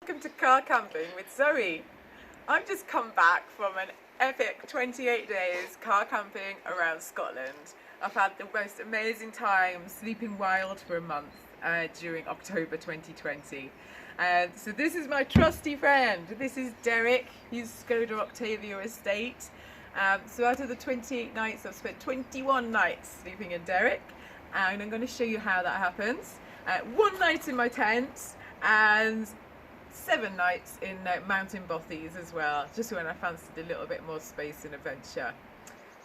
Welcome to car camping with Zoe. I've just come back from an epic 28 days car camping around Scotland. I've had the most amazing time sleeping wild for a month during October 2020. So this is my trusty friend. This is Derek. He's Skoda Octavia estate. So out of the 28 nights, I've spent 21 nights sleeping in Derek, and I'm going to show you how that happens. One night in my tent and 7 nights in mountain bothies as well, just when I fancied a little bit more space and adventure.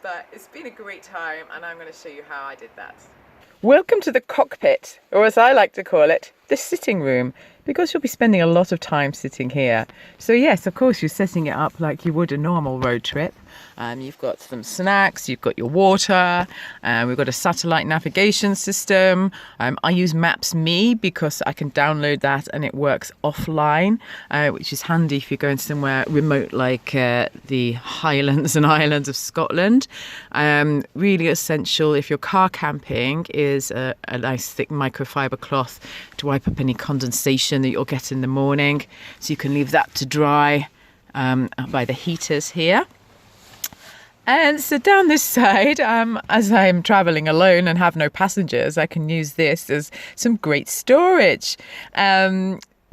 But it's been a great time, and I'm going to show you how I did that. Welcome to the cockpit, or as I like to call it, the sitting room, because you'll be spending a lot of time sitting here. So yes, of course, you're setting it up like you would a normal road trip. You've got some snacks, you've got your water, we've got a satellite navigation system. I use Maps.me because I can download that and it works offline, which is handy if you're going somewhere remote like the Highlands and Islands of Scotland. Really essential if you're car camping is a nice thick microfiber cloth to wipe up any condensation that you'll get in the morning, so you can leave that to dry by the heaters here. And so down this side, as I'm travelling alone and have no passengers, I can use this as some great storage.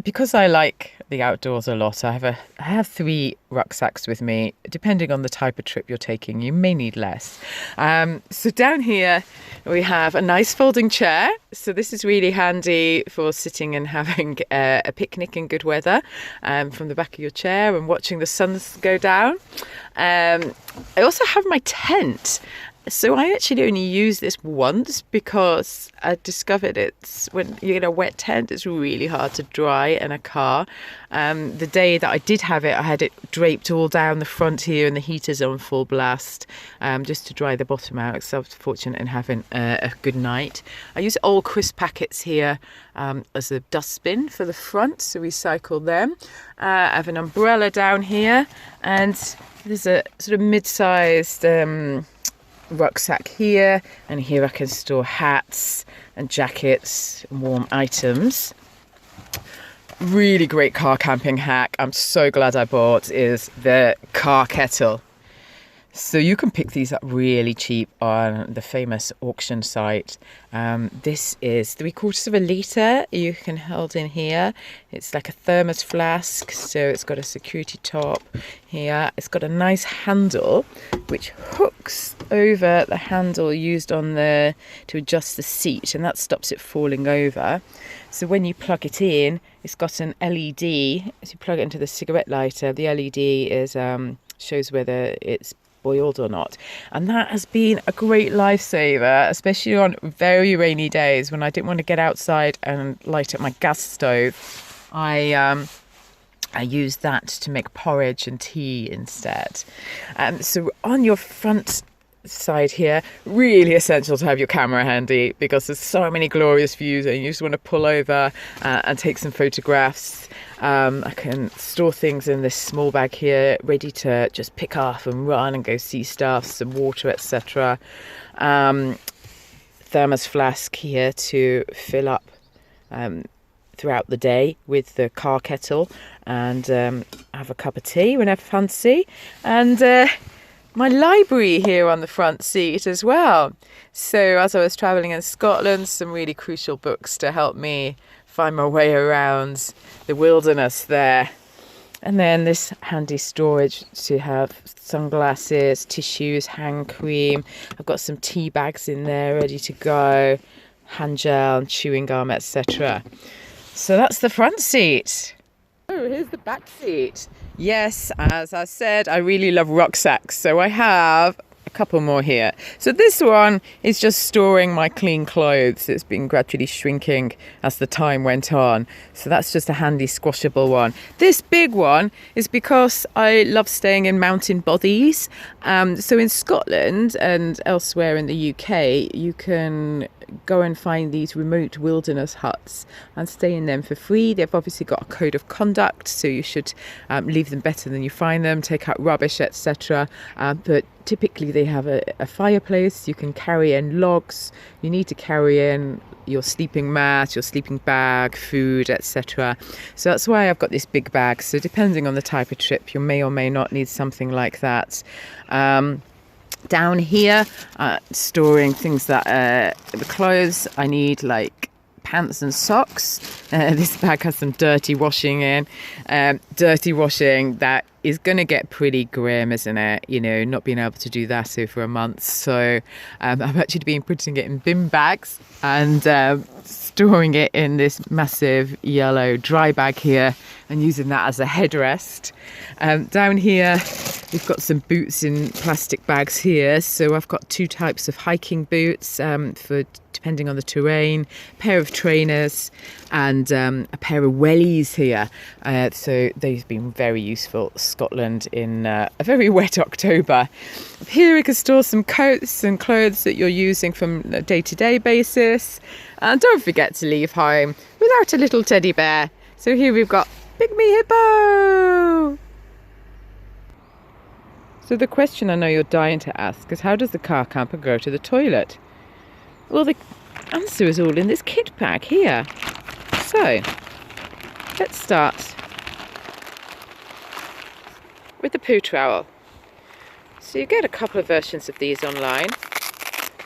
Because I like the outdoors a lot, I have 3 rucksacks with me. Depending on the type of trip you're taking, you may need less. So down here we have a nice folding chair. So this is really handy for sitting and having a picnic in good weather from the back of your chair and watching the sun go down. I also have my tent. So I actually only use this once because I discovered it's when you're in a wet tent, it's really hard to dry in a car. The day that I did have it, I had it draped all down the front here and the heater's on full blast just to dry the bottom out. So I was fortunate in having a good night. I use old crisp packets here as a dustbin for the front, so recycle them. I have an umbrella down here, and there's a sort of mid-sized rucksack here, and here I can store hats and jackets and warm items. Really great car camping hack I'm so glad I bought is the car kettle. So you can pick these up really cheap on the famous auction site. This is 3/4 litre you can hold in here. It's like a thermos flask, so it's got a security top here. It's got a nice handle which hooks over the handle used on to adjust the seat, and that stops it falling over. So when you plug it in, it's got an LED. As you plug it into the cigarette lighter, the LED is shows whether it's boiled or not, and that has been a great lifesaver, especially on very rainy days when I didn't want to get outside and light up my gas stove. I used that to make porridge and tea instead. So on your front side here, really essential to have your camera handy because there's so many glorious views and you just want to pull over and take some photographs. I can store things in this small bag here ready to just pick off and run and go see stuff, some water, etc. Thermos flask here to fill up throughout the day with the car kettle, and have a cup of tea whenever fancy, and my library here on the front seat as well. So as I was travelling in Scotland, some really crucial books to help me find my way around the wilderness there. And then this handy storage to have sunglasses, tissues, hand cream. I've got some tea bags in there ready to go, hand gel, chewing gum, etc. So that's the front seat. Oh, here's the back seat. Yes, as I said, I really love rucksacks, so I have a couple more here. So this one is just storing my clean clothes. It's been gradually shrinking as the time went on, so that's just a handy squashable one. This big one is because I love staying in mountain bothies. So in Scotland and elsewhere in the UK, you can go and find these remote wilderness huts and stay in them for free. They've obviously got a code of conduct, so you should leave them better than you find them, take out rubbish, etc. But typically they have a fireplace. You can carry in logs. You need to carry in your sleeping mat, your sleeping bag, food, etc. So that's why I've got this big bag. So depending on the type of trip, you may or may not need something like that. Down here, storing things that the clothes I need, like pants and socks. This bag has some dirty washing in. Dirty washing that is going to get pretty grim, isn't it? You know, not being able to do that over a month. So I've actually been putting it in bin bags and storing it in this massive yellow dry bag here and using that as a headrest. Down here, we've got some boots in plastic bags here. So I've got 2 types of hiking boots for depending on the terrain, a pair of trainers and a pair of wellies here. So they've been very useful Scotland in a very wet October. Here we can store some coats and clothes that you're using from a day-to-day basis. And don't forget to leave home without a little teddy bear. So here we've got Pygmy Hippo. So the question I know you're dying to ask is, how does the car camper go to the toilet? Well, the answer is all in this kit bag here. So, let's start with the poo trowel. So you get a couple of versions of these online.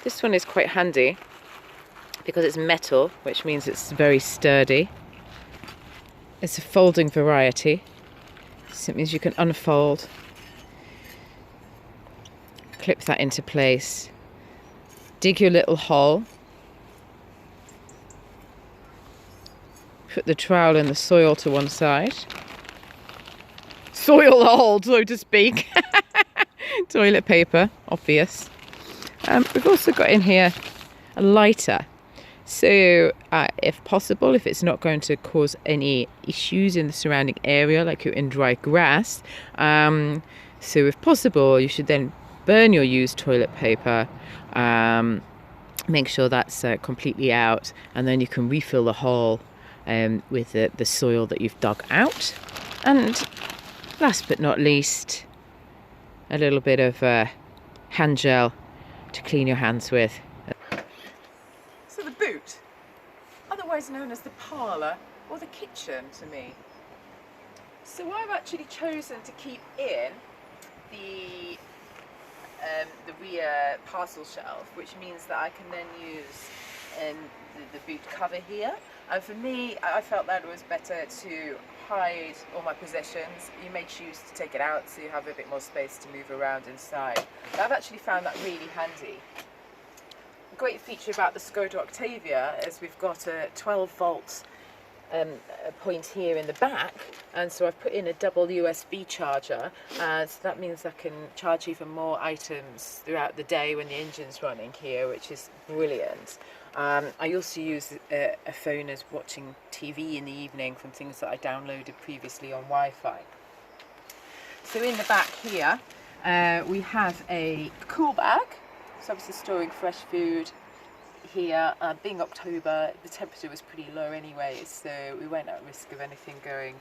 This one is quite handy because it's metal, which means it's very sturdy. It's a folding variety, so it means you can unfold, clip that into place, dig your little hole, put the trowel in the soil to one side, soil hole, so to speak. Toilet paper, obvious. We've also got in here a lighter. So if possible, if it's not going to cause any issues in the surrounding area, like you're in dry grass, so if possible, you should then burn your used toilet paper, make sure that's completely out, and then you can refill the hole with the soil that you've dug out. And last but not least, a little bit of hand gel to clean your hands with. So the boot, otherwise known as the parlour or the kitchen to me. So I've actually chosen to keep in the rear parcel shelf, which means that I can then use the boot cover here. And for me, I felt that it was better to hide all my possessions. You may choose to take it out so you have a bit more space to move around inside. But I've actually found that really handy. A great feature about the Skoda Octavia is we've got a 12 volt point here in the back, and so I've put in a double USB charger, so that means I can charge even more items throughout the day when the engine's running here, which is brilliant. I also use a phone as watching TV in the evening from things that I downloaded previously on Wi-Fi. So in the back here we have a cool bag, so obviously storing fresh food. Here, being October, the temperature was pretty low anyway, so we weren't at risk of anything going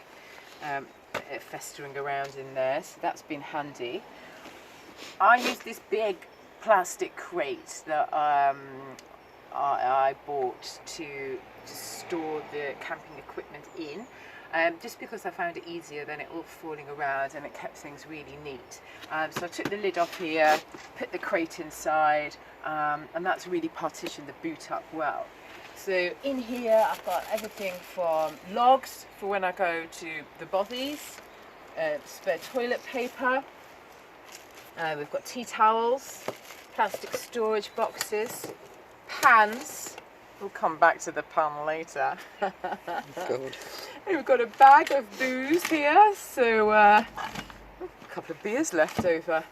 festering around in there, so that's been handy. I use this big plastic crate that I bought to store the camping equipment in, just because I found it easier than it all falling around, and it kept things really neat. So I took the lid off here, put the crate inside, and that's really partitioned the boot up well. So in here I've got everything from logs for when I go to the bothies, spare toilet paper, we've got tea towels, plastic storage boxes, pans. We'll come back to the pan later. Good. And we've got a bag of booze here, so a couple of beers left over.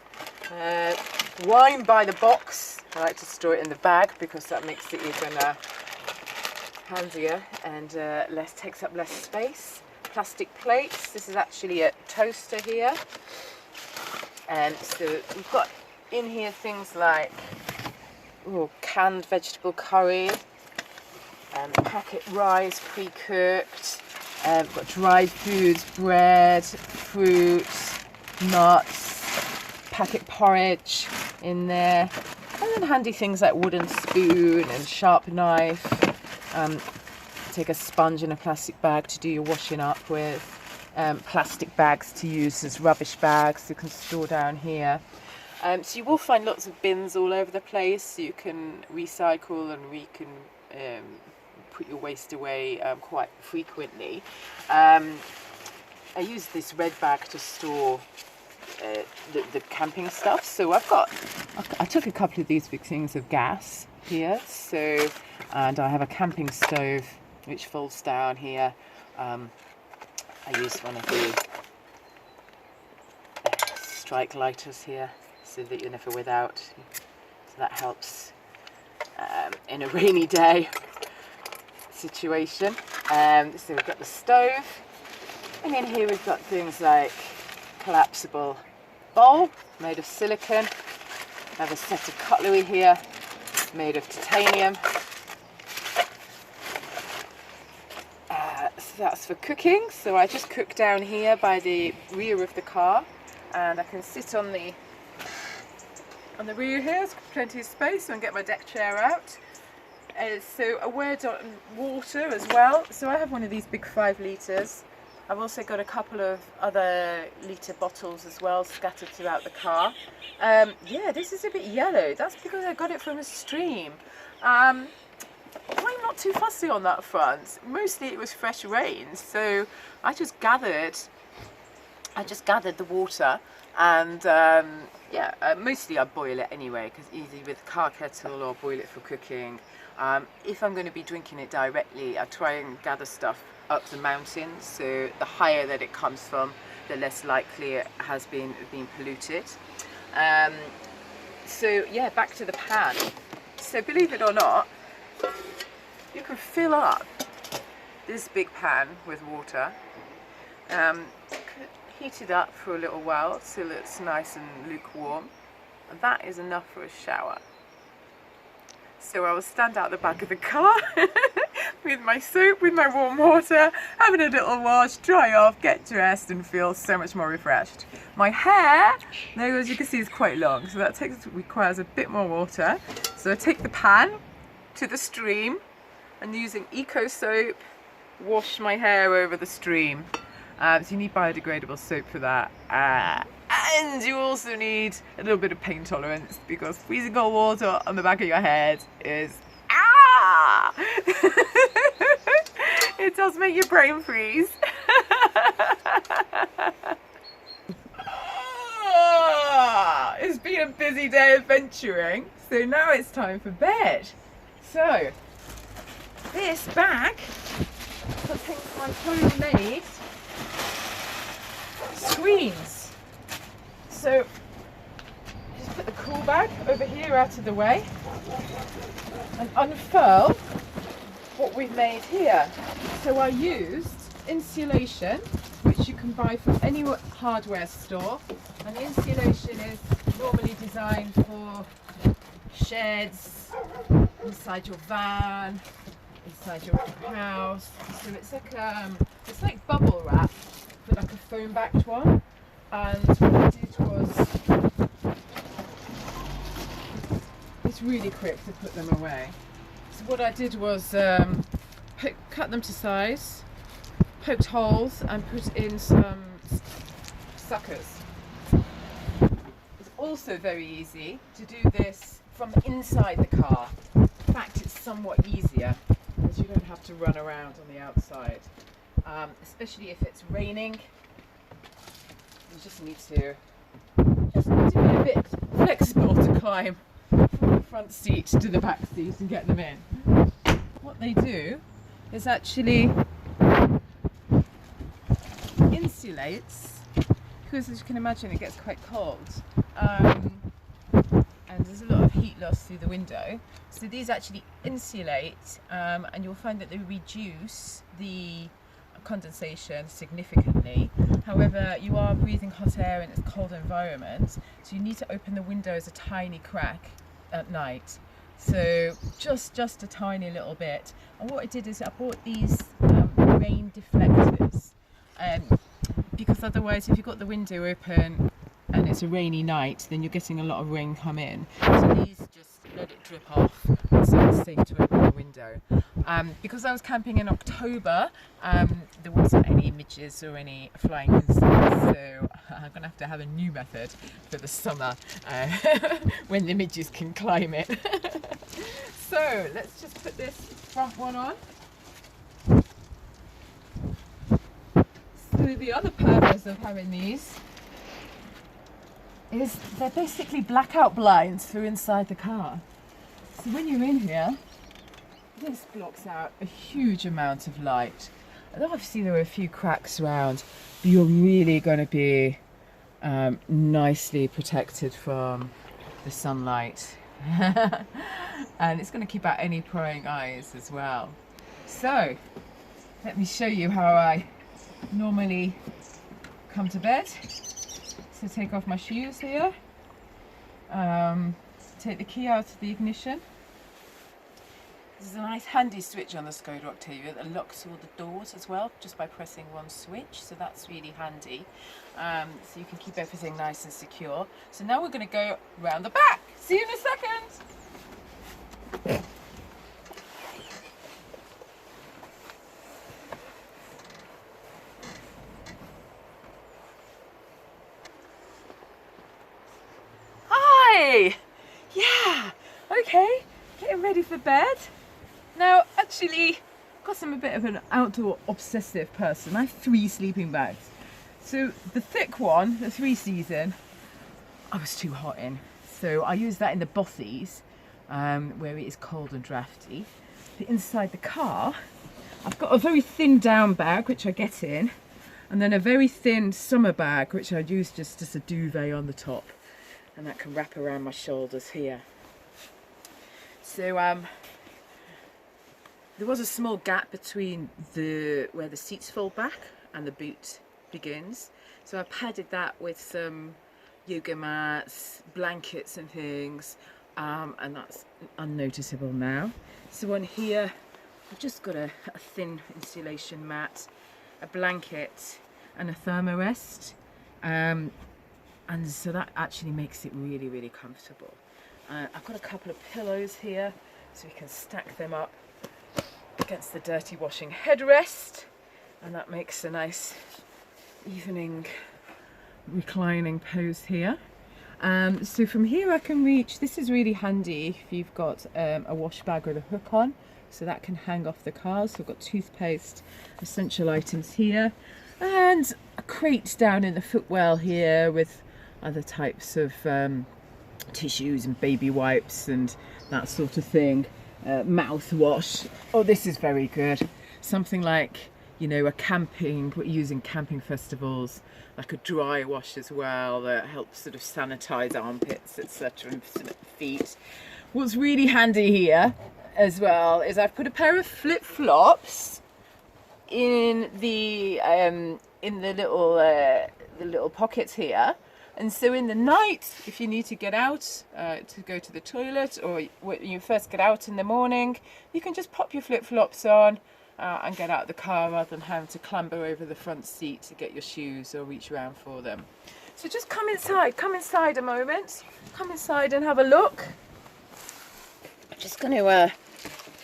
Wine by the box. I like to store it in the bag because that makes it even handier and takes up less space. Plastic plates. This is actually a toaster here. And so we've got in here things like canned vegetable curry, packet rice pre-cooked, we've got dried foods, bread, fruit, nuts, packet porridge in there, and then handy things like wooden spoon and sharp knife, Take a sponge and a plastic bag to do your washing up with. Plastic bags to use as rubbish bags you can store down here. So you will find lots of bins all over the place, so you can recycle and put your waste away quite frequently. I use this red bag to store the camping stuff. So I took a couple of these big things of gas here, and I have a camping stove which folds down here. I use one of the strike lighters here so that you're never without. So that helps in a rainy day situation. So we've got the stove, and in here we've got things like collapsible bowl made of silicone. I have a set of cutlery here made of titanium. So that's for cooking. So I just cook down here by the rear of the car, and I can sit on the rear here. There's plenty of space, so I can get my deck chair out. So a word on water as well. So I have one of these big 5 litres. I've also got a couple of other litre bottles as well scattered throughout the car. Yeah, this is a bit yellow. That's because I got it from a stream. I'm not too fussy on that front. Mostly it was fresh rain, so I just gathered the water, and mostly I boil it anyway because easy with a car kettle, or boil it for cooking. If I'm going to be drinking it directly, I try and gather stuff up the mountain, so the higher that it comes from, the less likely it has been polluted. So yeah, back to the pan. So believe it or not, you can fill up this big pan with water, heat it up for a little while till it's nice and lukewarm, and that is enough for a shower. So I will stand out the back of the car with my soap, with my warm water, having a little wash, dry off, get dressed, and feel so much more refreshed. My hair, now as you can see, is quite long, so that requires a bit more water. So I take the pan to the stream, and using eco soap, wash my hair over the stream. So you need biodegradable soap for that. And you also need a little bit of pain tolerance, because freezing cold water on the back of your head is it does make your brain freeze. It's been a busy day adventuring, so now it's time for bed. So this bag contains my homemade screens. So just put the cool bag over here out of the way and unfurl what we've made here. So I used insulation, which you can buy from any hardware store, and insulation is normally designed for sheds, inside your van, inside your house. So it's like bubble wrap, but like a foam backed one. And what I did was, it's really quick to put them away. So what I did was cut them to size, poked holes, and put in some suckers. It's also very easy to do this from inside the car. In fact, it's somewhat easier because you don't have to run around on the outside, especially if it's raining. You just need to be a bit flexible to climb from the front seat to the back seat and get them in. What they do is actually insulates, because as you can imagine it gets quite cold, and there's a lot of heat loss through the window. So these actually insulate, and you'll find that they reduce the condensation significantly. However, you are breathing hot air in a cold environment, so you need to open the windows a tiny crack at night. So just a tiny little bit. And what I did is I bought these rain deflectors, because otherwise if you've got the window open and it's a rainy night, then you're getting a lot of rain come in. So these just let it drip off, so it's safe to open the window. Because I was camping in October, there wasn't any midges or any flying insects, so I'm going to have a new method for the summer when the midges can climb it. So let's just put this front one on. So the other purpose of having these is they're basically blackout blinds for inside the car. So when you're in here, this blocks out a huge amount of light. Although obviously there are a few cracks around, but you're really going to be nicely protected from the sunlight. And it's going to keep out any prying eyes as well. So let me show you how I normally come to bed. So take off my shoes here, take the key out of the ignition. There's a nice handy switch on the Skoda Octavia that locks all the doors as well, just by pressing one switch, so that's really handy. So you can keep everything nice and secure. So now we're going to go round the back. See you in a second. Hi! Yeah, okay, getting ready for bed. Now, actually, because I'm a bit of an outdoor obsessive person, I have 3 sleeping bags. So the thick one, the 3 season, I was too hot in. So I use that in the bothies, where it is cold and drafty. But inside the car, I've got a very thin down bag, which I get in, and then a very thin summer bag, which I use just as a duvet on the top. And that can wrap around my shoulders here. So there was a small gap between where the seats fold back and the boot begins. So I padded that with some yoga mats, blankets and things, and that's unnoticeable now. So on here, I've just got a thin insulation mat, a blanket and a thermarest. And so that actually makes it really, really comfortable. I've got a couple of pillows here, so we can stack them up against the dirty washing headrest, and that makes a nice evening reclining pose here. So from here I can reach, this is really handy if you've got a wash bag with a hook on, so that can hang off the car. So I've got toothpaste, essential items here, and a crate down in the footwell here with other types of tissues and baby wipes and that sort of thing. Mouthwash. Oh, this is very good. Something like, you know, what you use in camping festivals, like a dry wash as well, that helps sort of sanitize armpits, etc., and feet. What's really handy here as well is I've put a pair of flip-flops in the little pockets here. And so in the night, if you need to get out to go to the toilet, or when you first get out in the morning, you can just pop your flip-flops on and get out of the car rather than having to clamber over the front seat to get your shoes or reach around for them. So just come inside a moment, come inside and have a look. I'm just going to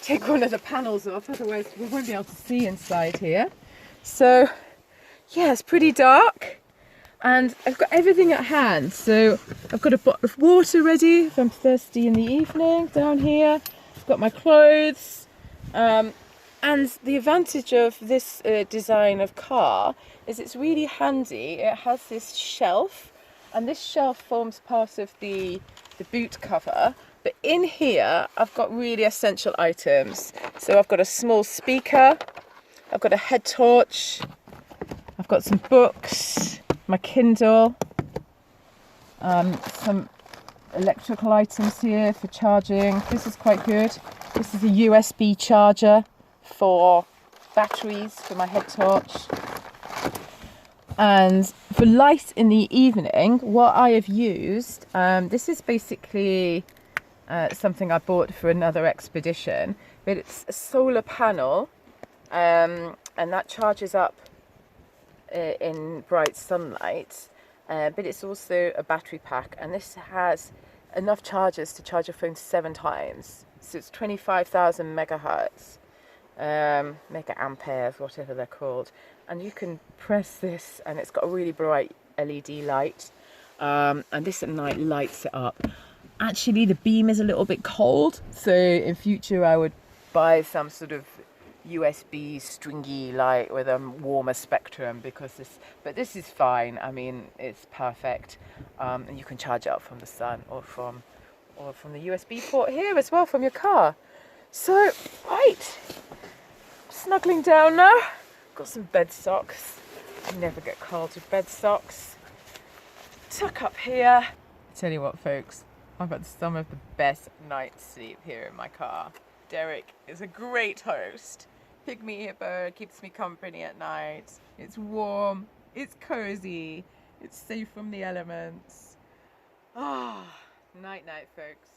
take one of the panels off, otherwise we won't be able to see inside here. So yeah, it's pretty dark. And I've got everything at hand, so I've got a bottle of water ready if I'm thirsty in the evening down here. I've got my clothes, and the advantage of this design of car is it's really handy. It has this shelf, and this shelf forms part of the boot cover. But in here, I've got really essential items. So I've got a small speaker, I've got a head torch, I've got some books, my Kindle, some electrical items here for charging. This is quite good. This is a USB charger for batteries for my head torch. And for light in the evening, what I have used, this is basically something I bought for another expedition, but it's a solar panel, and that charges up in bright sunlight, but it's also a battery pack, and this has enough charges to charge your phone 7 times, so it's 25,000 megahertz. mega amperes, whatever they're called, and you can press this and it's got a really bright LED light, and this at night lights it up. Actually the beam is a little bit cold, so in future I would buy some sort of USB stringy light with a warmer spectrum, because this is fine. I mean, it's perfect, and you can charge it up from the sun or from the USB port here as well from your car. So right, snuggling down now. Got some bed socks. You never get cold with bed socks. Tuck up here. Tell you what, folks, I've had some of the best night's sleep here in my car. Derek is a great host. Pygmy Hippo keeps me company at night. It's warm, it's cozy, it's safe from the elements. Ah, night night, folks.